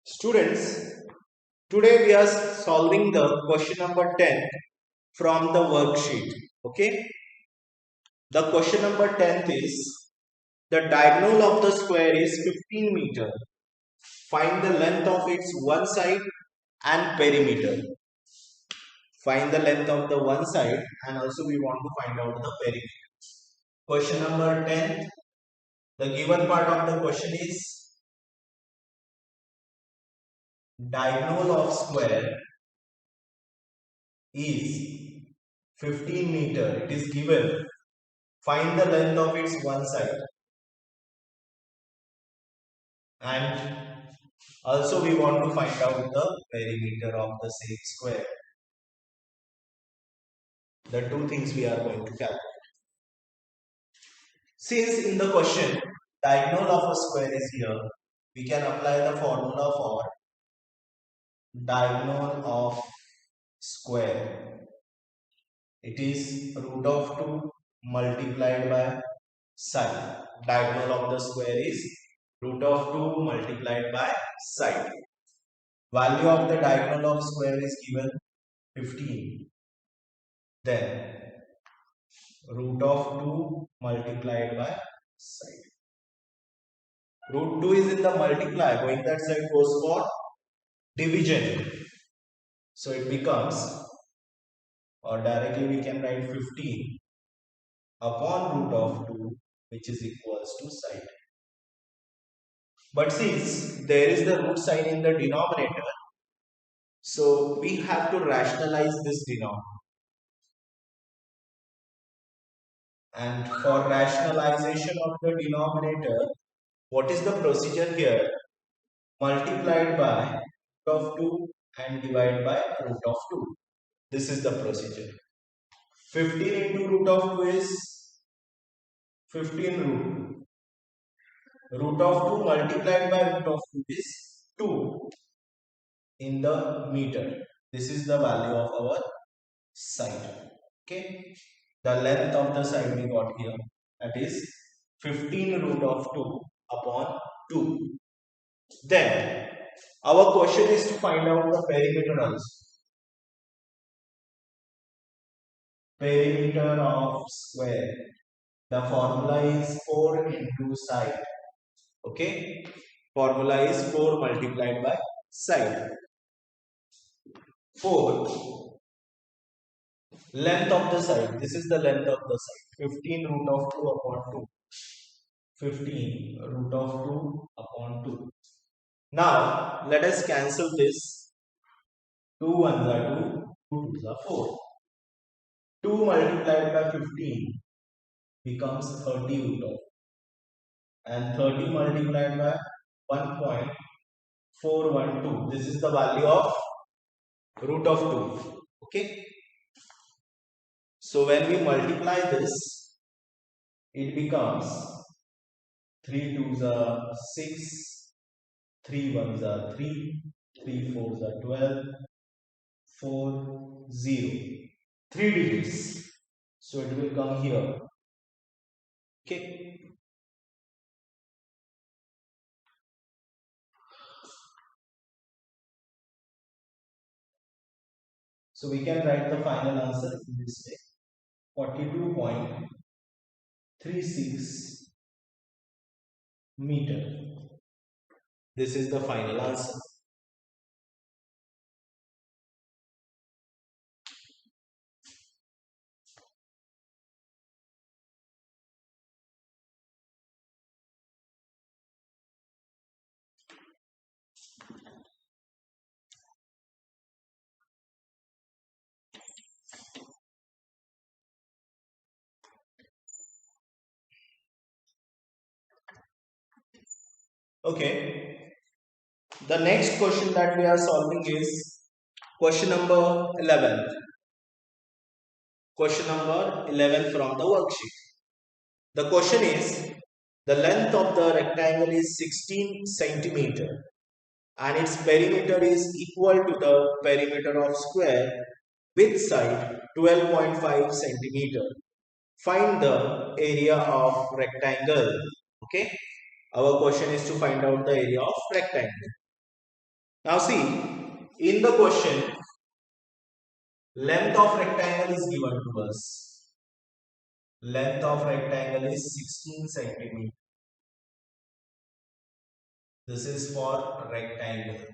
Students, today we are solving the question number 10 from the worksheet. Okay, the question number 10 is the diagonal of the square is 15 meter. Find the length of its one side and perimeter. Find the length of the one side and also we want to find out the perimeter. Question number 10. The given part of the question is diagonal of square is 15 meter. It is given. Find the length of its one side and also we want to find out the perimeter of the same square. The two things we are going to calculate. Since in the question diagonal of a square is here, we can apply the formula for diagonal of square. It is root of 2 multiplied by side. Diagonal of the square is root of 2 multiplied by side. Value of the diagonal of square is given 15. Then root of 2 multiplied by side. Root 2 is in the multiply. Going that side goes for division. So it becomes, or directly we can write 15 upon root of 2, which is equals to side. But since there is the root sign in the denominator, so we have to rationalize this denominator. And for rationalization of the denominator, what is the procedure here? Multiplied by root of 2 and divide by root of 2. This is the procedure. 15 into root of 2 is 15 root. Root of 2 multiplied by root of 2 is 2 in the meter. This is the value of our side. Okay. The length of the side we got here, that is 15 root of 2 upon 2. Then our question is to find out the perimeter also. Perimeter of square. The formula is 4 into side. Okay. Formula is 4 multiplied by side. 4 length of the side. This is the length of the side. 15 root of 2 upon 2. 15 root of 2 upon 2. Now let us cancel this. 2 ones are 2, 2 twos are 4. 2 multiplied by 15 becomes 30 root of, and 30 multiplied by 1.412. This is the value of root of 2. Okay. So when we multiply this, it becomes 3 twos are 6, 3 ones are 3, 3 fours are 12, 4, 0. 3 digits. So it will come here. Okay. So we can write the final answer in this way. 42.36 meter. This is the final answer. Okay. The next question that we are solving is question number 11. Question number 11 from the worksheet. The question is, the length of the rectangle is 16 centimeter and its perimeter is equal to the perimeter of square with side 12.5 centimeter. Find the area of rectangle. Okay. Our question is to find out the area of rectangle. Now see, in the question, length of rectangle is given to us. Length of rectangle is 16 centimeter. This is for rectangle.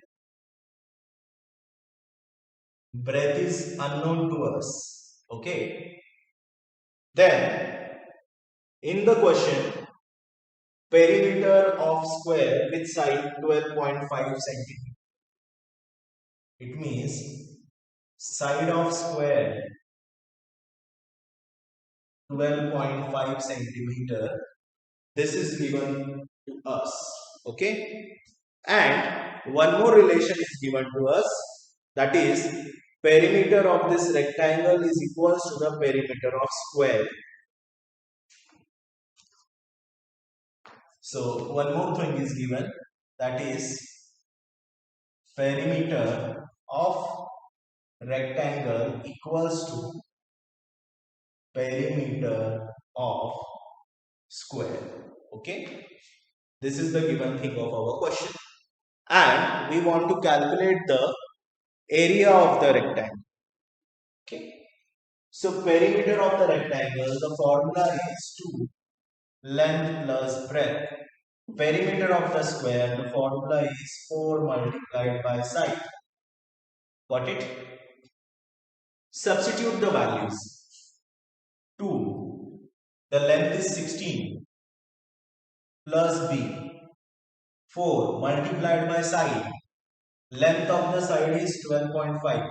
Breadth is unknown to us. Okay. Then, in the question, perimeter of square with side 12.5 centimeter. It means side of square 12.5 centimeter. This is given to us. Okay. And one more relation is given to us, that is perimeter of this rectangle is equals to the perimeter of square. So one more thing is given, that is perimeter of rectangle equals to perimeter of square. Okay, this is the given thing of our question, and we want to calculate the area of the rectangle. Okay, so perimeter of the rectangle, the formula is 2 length plus breadth. Perimeter of the square, the formula is 4 multiplied by side. Got it? Substitute the values. 2, the length is 16 plus b, 4 multiplied by side. Length of the side is 12.5.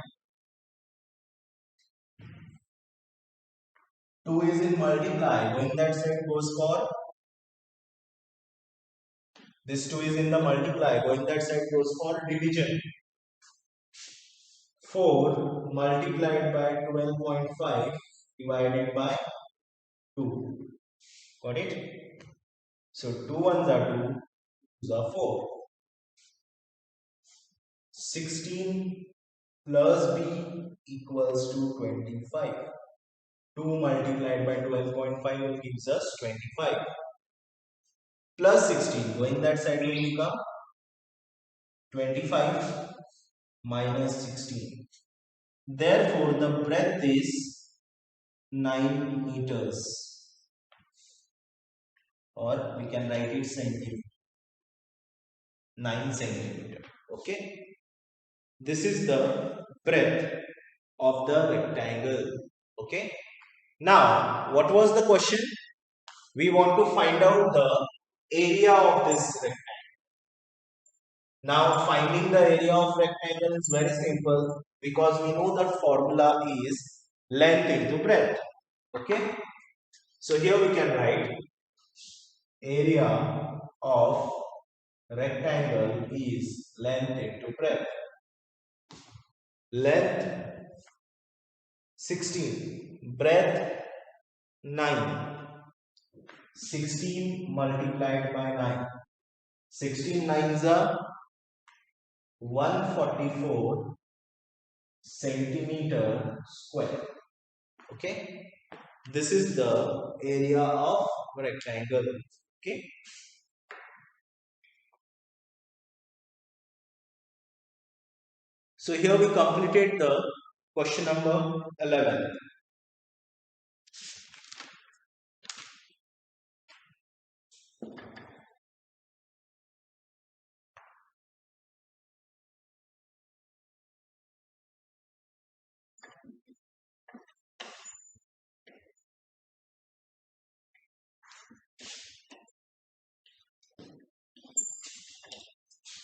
2 is in multiply. Going that side goes for, this 2 is in the multiply. Going that side goes for division. 4 multiplied by 12.5 divided by 2. Got it? So 2 ones are 2, 2s are 4. 16 plus b equals to 25. 2 multiplied by 12.5 will gives us 25. Plus 16, going that side will become 25 minus 16. Therefore, the breadth is 9 meters, or we can write it centimeter. 9 centimeter. Okay. This is the breadth of the rectangle. Okay. Now, what was the question? We want to find out the area of this rectangle. Now, finding the area of rectangle is very simple because we know that formula is length into breadth. Okay. So, here we can write area of rectangle is length into breadth. Length 16, breadth 9. 16 multiplied by 9. 16 nines are 144 centimeter square. Okay. This is the area of rectangle. Okay. So here we completed the question number 11.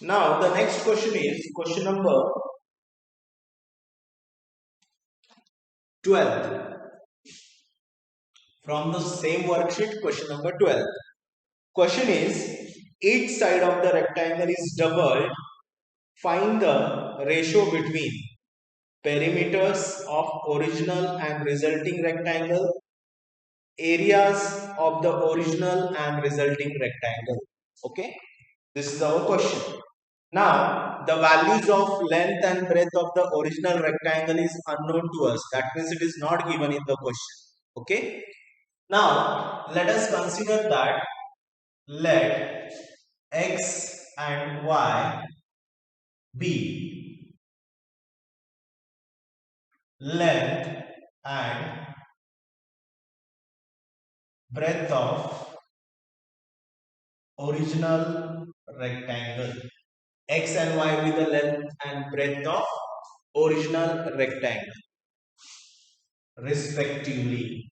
Now the next question is question number 12. From the same worksheet, question number 12. Question is, each side of the rectangle is doubled. Find the ratio between perimeters of original and resulting rectangle, areas of the original and resulting rectangle. Okay, this is our question. Now, the values of length and breadth of the original rectangle is unknown to us. That means it is not given in the question. Okay. Now, let us consider that let x and y B. Length and breadth of original rectangle. X and Y with the length and breadth of original rectangle respectively.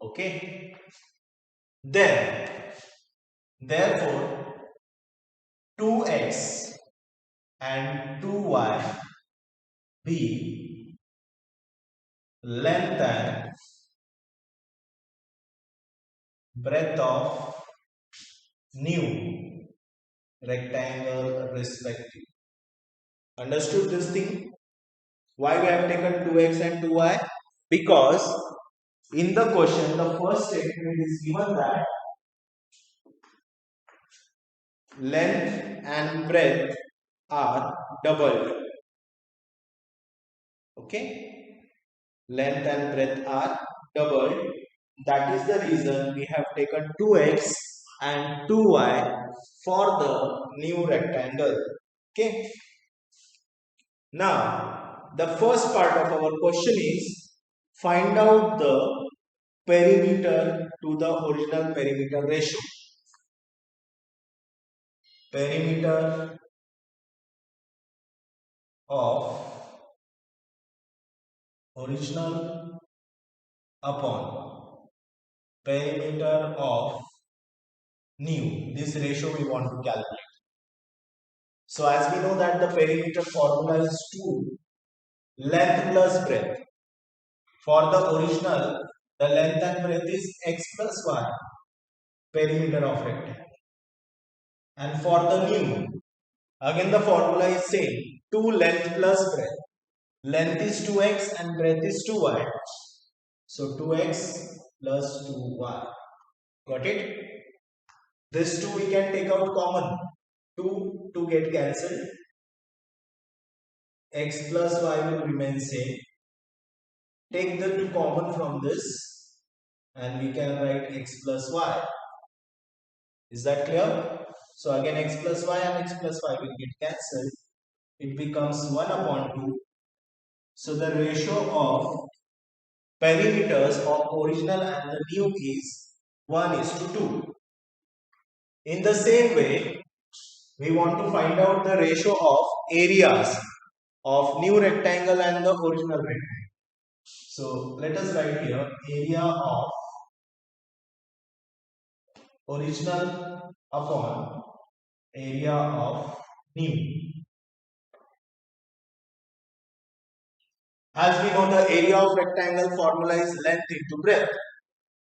Okay. Then, therefore, 2x and 2y be length and breadth of new rectangle respectively. Understood this thing? Why we have taken 2x and 2y? Because in the question, the first statement is given that length and breadth are doubled. Okay? Length and breadth are doubled. That is the reason we have taken 2x and 2y for the new rectangle. Okay? Now, the first part of our question is find out the perimeter to the original perimeter ratio. Perimeter of original upon perimeter of new. This ratio we want to calculate. So as we know that the perimeter formula is 2 length plus breadth. For the original, the length and breadth is x plus y, perimeter of rectangle. And for the new, again the formula is same, 2 length plus breadth. Length is 2x and breadth is 2y. So 2x plus 2y. Got it? This 2 we can take out common. 2 to get cancelled. X plus y will remain same. Take the 2 common from this and we can write x plus y. Is that clear? So again x plus y and x plus y will get cancelled. It becomes 1 upon 2. So the ratio of perimeters of original and the new is 1 is to 2. In the same way, we want to find out the ratio of areas of new rectangle and the original rectangle. So let us write here area of original upon area of new. As we know, the area of rectangle formula is length into breadth.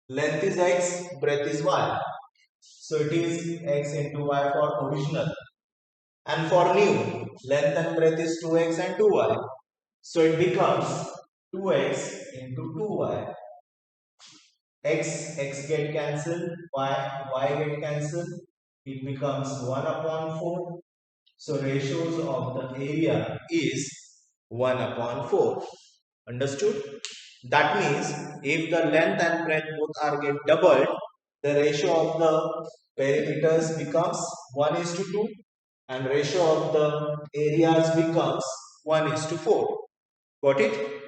Length is x, breadth is y. So it is x into y for original. And for new, length and breadth is 2x and 2y. So it becomes 2x into 2y. X get cancelled, y get cancelled. It becomes 1 upon 4. So ratios of the area is 1 upon 4. Understood? That means if the length and breadth both are get doubled, the ratio of the perimeters becomes 1 is to 2 and ratio of the areas becomes 1 is to 4. Got it?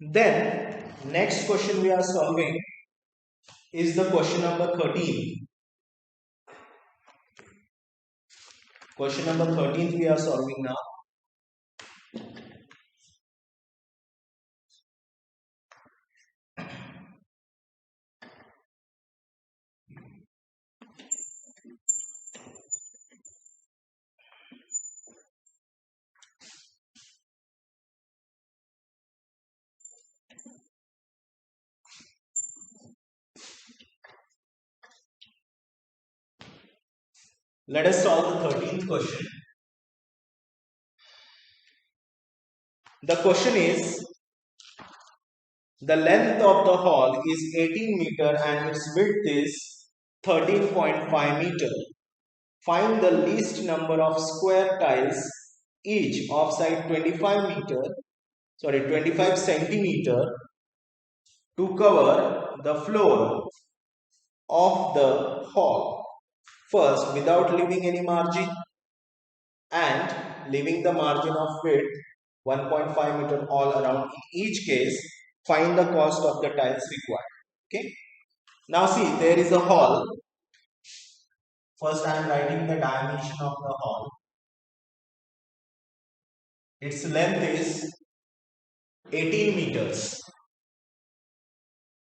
Then next question we are solving is the question number 13. Question number 13 we are solving now. Let us solve the 13th question. The question is, the length of the hall is 18 meter and its width is 13.5 meter. Find the least number of square tiles each of side 25 centimeter to cover the floor of the hall. First, without leaving any margin and leaving the margin of width 1.5 meter all around, in each case, find the cost of the tiles required. Okay. Now see, there is a hall. First, I am writing the dimension of the hall. Its length is 18 meters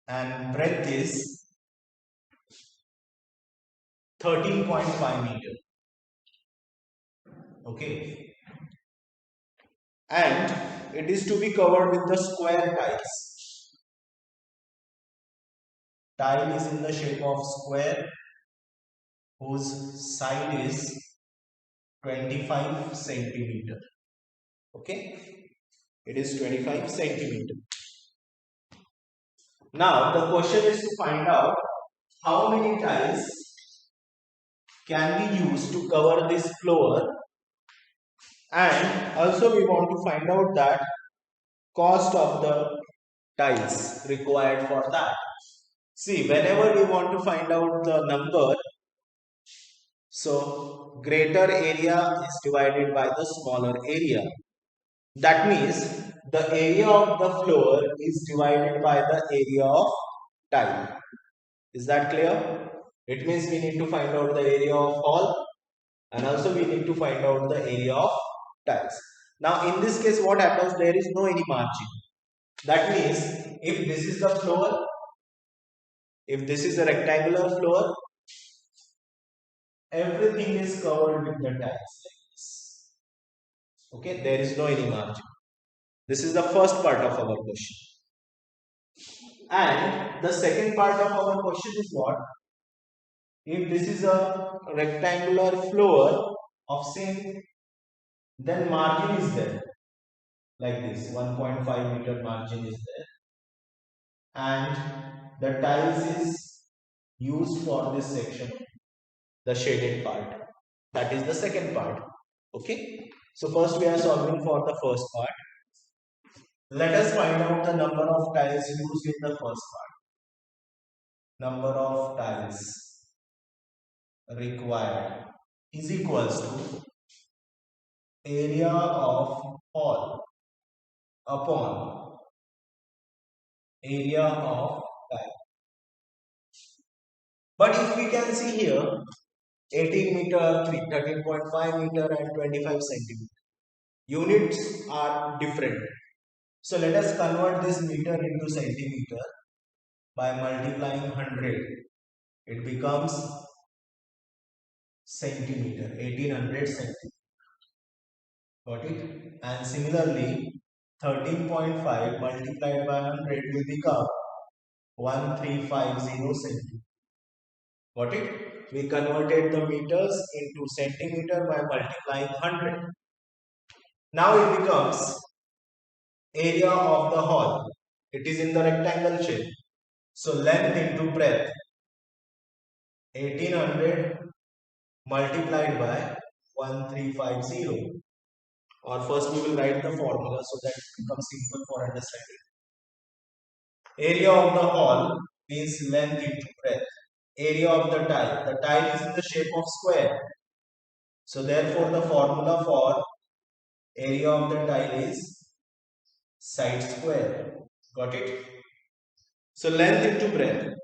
and breadth is 13.5 meter. Okay. And it is to be covered with the square tiles. Tile is in the shape of square whose side is 25 centimeter. Okay. It is 25 centimeter. Now the question is to find out how many tiles can be used to cover this floor, and also we want to find out that cost of the tiles required for that. See, whenever we want to find out the number, so greater area is divided by the smaller area. That means the area of the floor is divided by the area of tile. Is that clear? It means we need to find out the area of hall and also we need to find out the area of tiles. Now in this case what happens, there is no any margin. That means if this is the floor, if this is a rectangular floor, everything is covered with the tiles like this. Okay, there is no any margin. This is the first part of our question. And the second part of our question is what? If this is a rectangular floor of same, then margin is there like this, 1.5 meter margin is there, and the tiles is used for this section, the shaded part. That is the second part. Okay, so first we are solving for the first part. Let us find out the number of tiles used in the first part. Number of tiles required is equals to area of hall upon area of tile. But if we can see here, 18 meter, 13.5 meter and 25 centimeter. Units are different. So let us convert this meter into centimeter by multiplying 100. It becomes centimeter, 1800 centimeter. Got it? And similarly, 13.5 multiplied by 100 will become 1350 centimeter. Got it? We converted the meters into centimeter by multiplying 100. Now it becomes area of the hall. It is in the rectangle shape. So length into breadth. 1800 multiplied by 1350. Or first we will write the formula so that it becomes simple for understanding. Area of the hall means length into breadth. Area of the tile. The tile is in the shape of square. So therefore the formula for area of the tile is side square. Got it? So length into breadth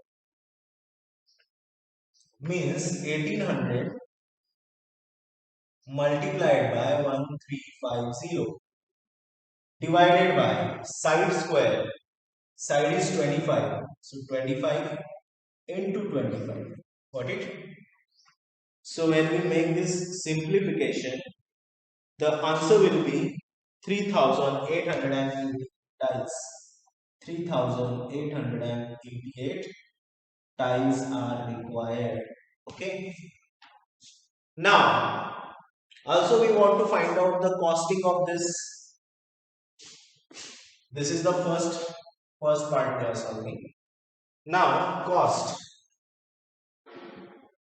means 1800 multiplied by 1350 divided by side square. Side is 25. So 25 into 25. Got it? So when we make this simplification, the answer will be 3880 tiles. 3888 tiles are required. Okay. Now, also we want to find out the costing of this. This is the first part we are solving. Now, cost.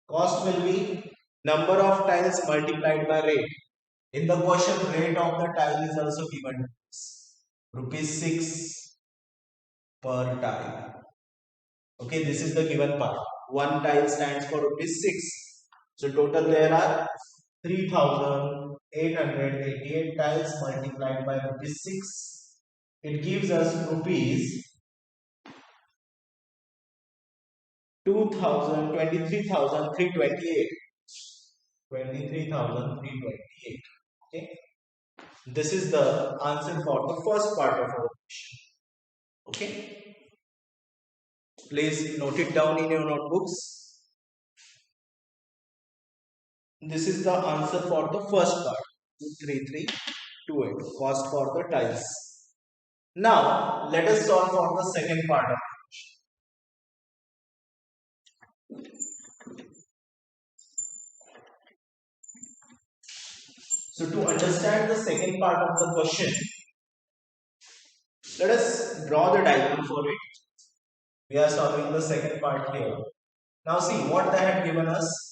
Cost will be number of tiles multiplied by rate. In the question, rate of the tile is also given. Rupees 6 per tile. Okay, this is the given part. One tile stands for rupees 6. So total there are 3,888 tiles multiplied by rupees 6. It gives us rupees 23,328. 23,328. Okay. This is the answer for the first part of our question. Okay. Please note it down in your notebooks. This is the answer for the first part. 23328. Cost for the tiles. Now let us solve for the second part of the question. So to understand the second part of the question, let us draw the diagram for it. We are solving the second part here. Now see what they have given us.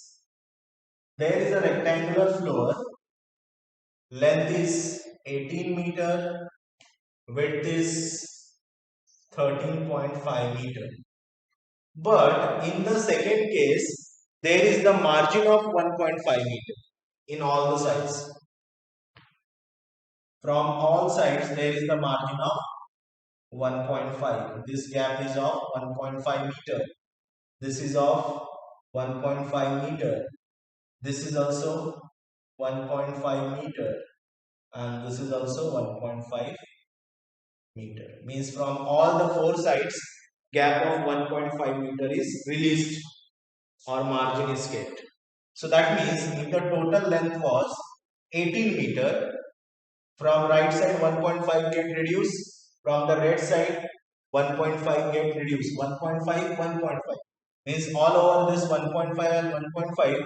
There is a rectangular floor. Length is 18 meter. Width is 13.5 meter. But in the second case, there is the margin of 1.5 meter in all the sides. From all sides, there is the margin of 1.5. This gap is of 1.5 meter. This is of 1.5 meter. This is also 1.5 meter. And this is also 1.5 meter. Means from all the four sides, gap of 1.5 meter is released or margin is kept. So that means if the total length was 18 meter, from right side 1.5 get reduced, from the red side 1.5 get reduced, 1.5, 1.5. Means all over this 1.5 and 1.5,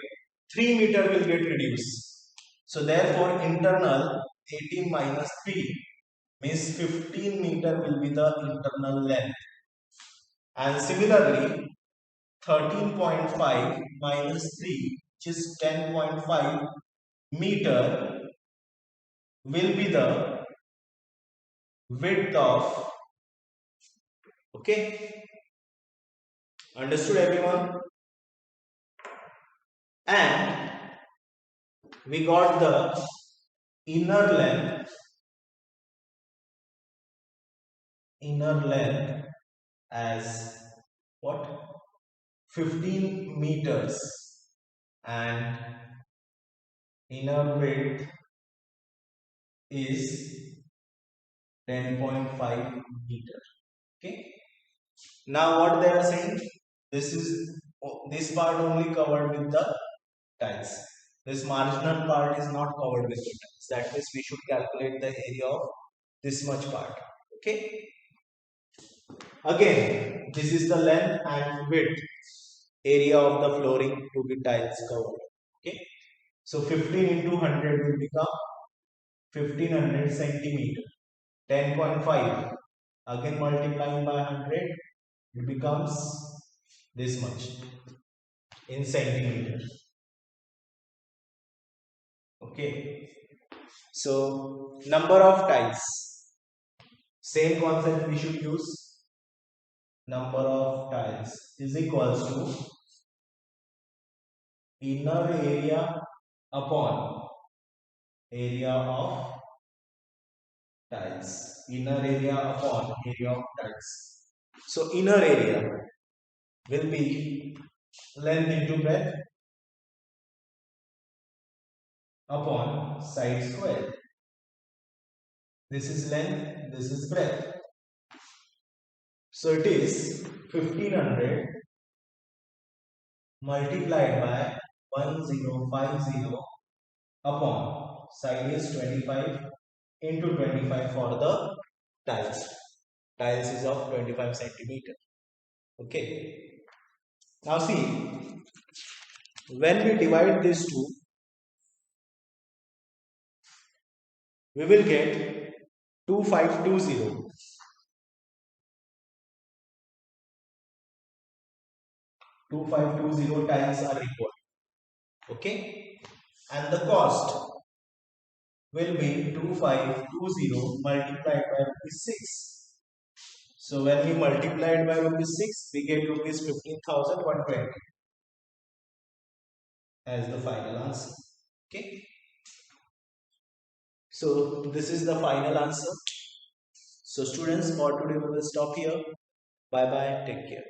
3 meter will get reduced. So therefore internal 18 minus 3 means 15 meter will be the internal length. And similarly 13.5 minus 3 which is 10.5 meter will be the width of, okay, understood everyone? And we got the inner length as what? 15 meters and inner width is 10.5 meter. Okay. Now what they are saying? This part only covered with the tiles. This marginal part is not covered with the tiles. That means we should calculate the area of this much part. Okay. Again, this is the length and width area of the flooring to be tiles covered. Okay. So 15 into 100 will become 1500 centimeter. 10.5 again multiplying by 100, it becomes this much in centimeters. Okay. So number of tiles, same concept we should use. Number of tiles is equals to inner area upon area of tiles. Inner area upon area of tiles. So inner area will be length into breadth upon side square. This is length, this is breadth. So it is 1500 multiplied by 1050 upon side is 25 into 25 for the tiles. Tiles is of 25 centimeter. Okay. Now see, when we divide these two, we will get 2520. 2520 tiles are equal. Okay. And the cost will be 2520 multiplied by rupees 6. So when we multiply it by rupees 6, we get rupees 15,120. as the final answer. Okay. So this is the final answer. So students, for today we will stop here. Bye bye. Take care.